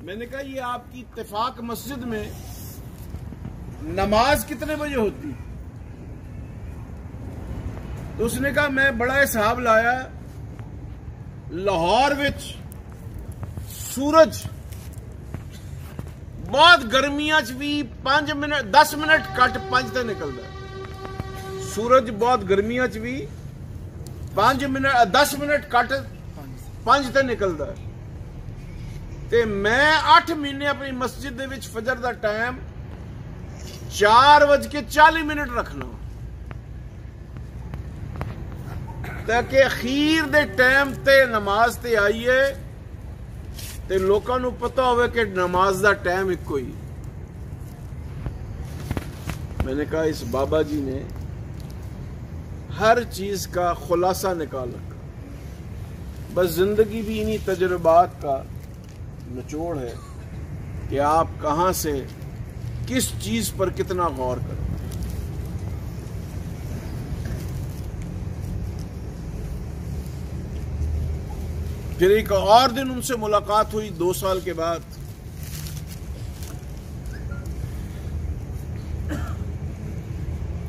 मैंने कहा ये आपकी इत्तेफाक मस्जिद में नमाज कितने बजे होती? तो उसने कहा मैं बड़ा हिसाब लाया, लाहौर विच सूरज बहुत गर्मियां च भी 5 मिनट 10 मिनट कट 5 ते निकलता है। सूरज बहुत गर्मियां च भी 5 मिनट 10 मिनट कट 5 ते निकलता है। ते मैं 8 महीने अपनी मस्जिद दे विच फजर दा टाइम 4:40 रखना, ताकि अखीर दे टाइम ते नमाज ते आईए ते लोकां नूं पता होवे कि नमाज दा टाइम इक्को ही। मैंने कहा इस बाबा जी ने हर चीज का खुलासा निकाल रखा। बस जिंदगी भी इन्हीं तजुर्बात का निचोड़ है कि आप कहां से किस चीज पर कितना गौर करें। फिर एक और दिन उनसे मुलाकात हुई 2 साल के बाद।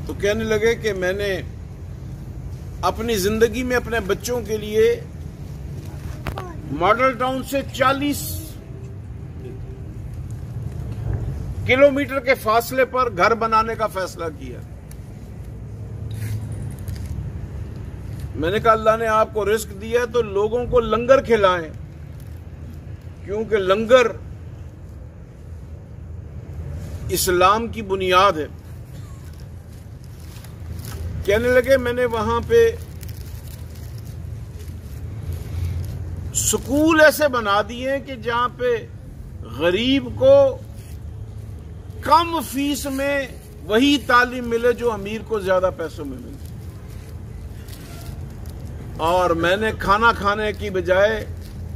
तो कहने लगे कि मैंने अपनी जिंदगी में अपने बच्चों के लिए मॉडल टाउन से 40 किलोमीटर के फासले पर घर बनाने का फैसला किया। मैंने कहा अल्लाह ने आपको रिस्क दिया तो लोगों को लंगर खिलाएं, क्योंकि लंगर इस्लाम की बुनियाद है। कहने लगे मैंने वहां पे स्कूल ऐसे बना दिए कि जहां पे गरीब को कम फीस में वही तालीम मिले जो अमीर को ज्यादा पैसों में मिले। और मैंने खाना खाने की बजाय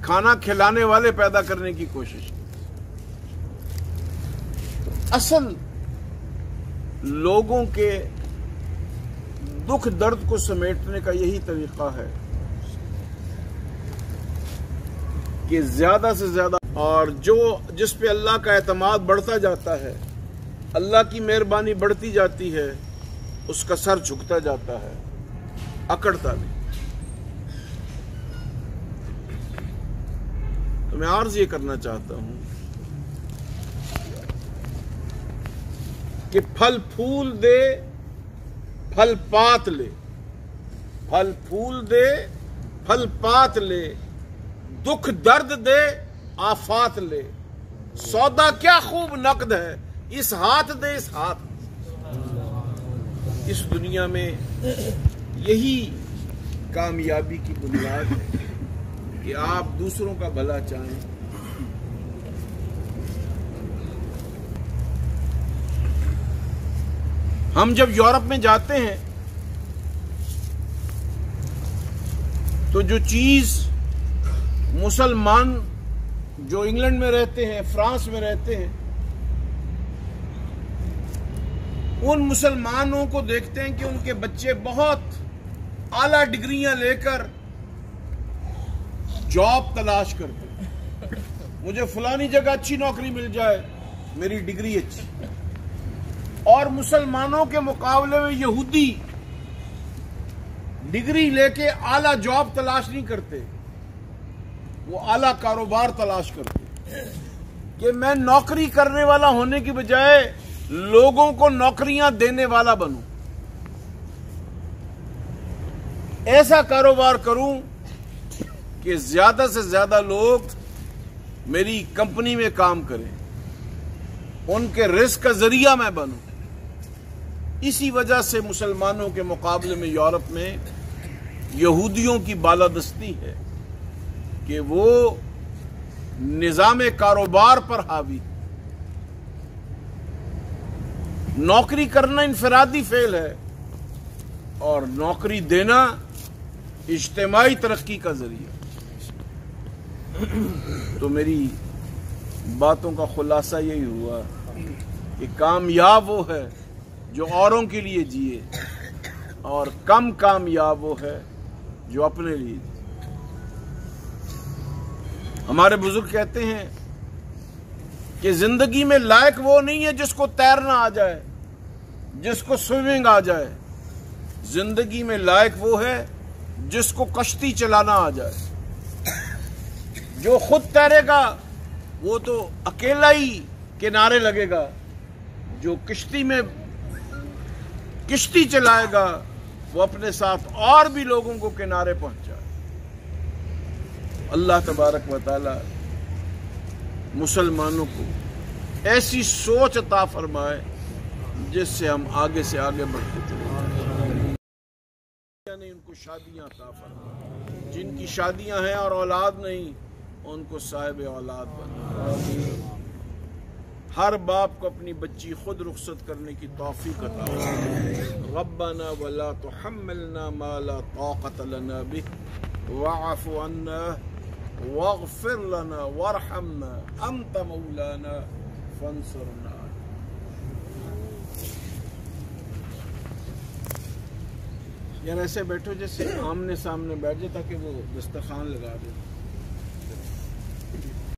खाना खिलाने वाले पैदा करने की कोशिश की। असल लोगों के दुख दर्द को समेटने का यही तरीका है कि ज्यादा से ज्यादा, और जो जिस पे अल्लाह का एतमाद बढ़ता जाता है, अल्लाह की मेहरबानी बढ़ती जाती है, उसका सर झुकता जाता है, अकड़ता नहीं। तो मैं अर्ज ये करना चाहता हूं कि फल फूल दे फल पात ले, फल फूल दे फल पात ले, दुख दर्द दे आफात ले, सौदा क्या खूब नकद है, इस हाथ दे इस हाथ। इस दुनिया में यही कामयाबी की बुनियाद है कि आप दूसरों का भला चाहें। हम जब यूरोप में जाते हैं तो जो चीज मुसलमान जो इंग्लैंड में रहते हैं, फ्रांस में रहते हैं, उन मुसलमानों को देखते हैं कि उनके बच्चे बहुत आला डिग्रियां लेकर जॉब तलाश करते हैं। मुझे फलानी जगह अच्छी नौकरी मिल जाए, मेरी डिग्री अच्छी। और मुसलमानों के मुकाबले में यहूदी डिग्री लेके आला जॉब तलाश नहीं करते, वो आला कारोबार तलाश करते कि मैं नौकरी करने वाला होने की बजाय लोगों को नौकरियां देने वाला बनूं, ऐसा कारोबार करूं कि ज्यादा से ज्यादा लोग मेरी कंपनी में काम करें, उनके रिस्क का जरिया मैं बनूं। इसी वजह से मुसलमानों के मुकाबले में यूरोप में यहूदियों की बालादस्ती है कि वो निजाम कारोबार पर हावी। नौकरी करना इनफरादी फेल है और नौकरी देना इज्तिमाई तरक्की का जरिया। तो मेरी बातों का खुलासा यही हुआ कि कामयाब वो है जो औरों के लिए जिए, और कम कामयाब वो है जो अपने लिए जिए। हमारे बुजुर्ग कहते हैं कि जिंदगी में लायक वो नहीं है जिसको तैरना आ जाए, जिसको स्विमिंग आ जाए। जिंदगी में लायक वो है जिसको कश्ती चलाना आ जाए। जो खुद तैरेगा वो तो अकेला ही किनारे लगेगा, जो किश्ती चलाएगा वो अपने साथ और भी लोगों को किनारे पहुंचाए। अल्लाह तबारक व तआला मुसलमानों को ऐसी सोच अता फरमाए जिससे हम आगे से आगे बढ़ते चले। यानी उनको शादियां अता फरमाए, जिनकी शादियां हैं और औलाद नहीं उनको साहिब औलाद बना। हर बाप को अपनी बच्ची खुद रुखसत करने की तौफीक अता फरमाए। रब्बना वला तुहम्मिलना मा ला ताक़त लना बिह वअफ़ु अन्ना वग़फ़िर लना वरहमना अंत मौलाना फंसुरना। यार ऐसे बैठो जैसे आमने सामने बैठ जाए ताकि वो दस्तरखान लगा दे।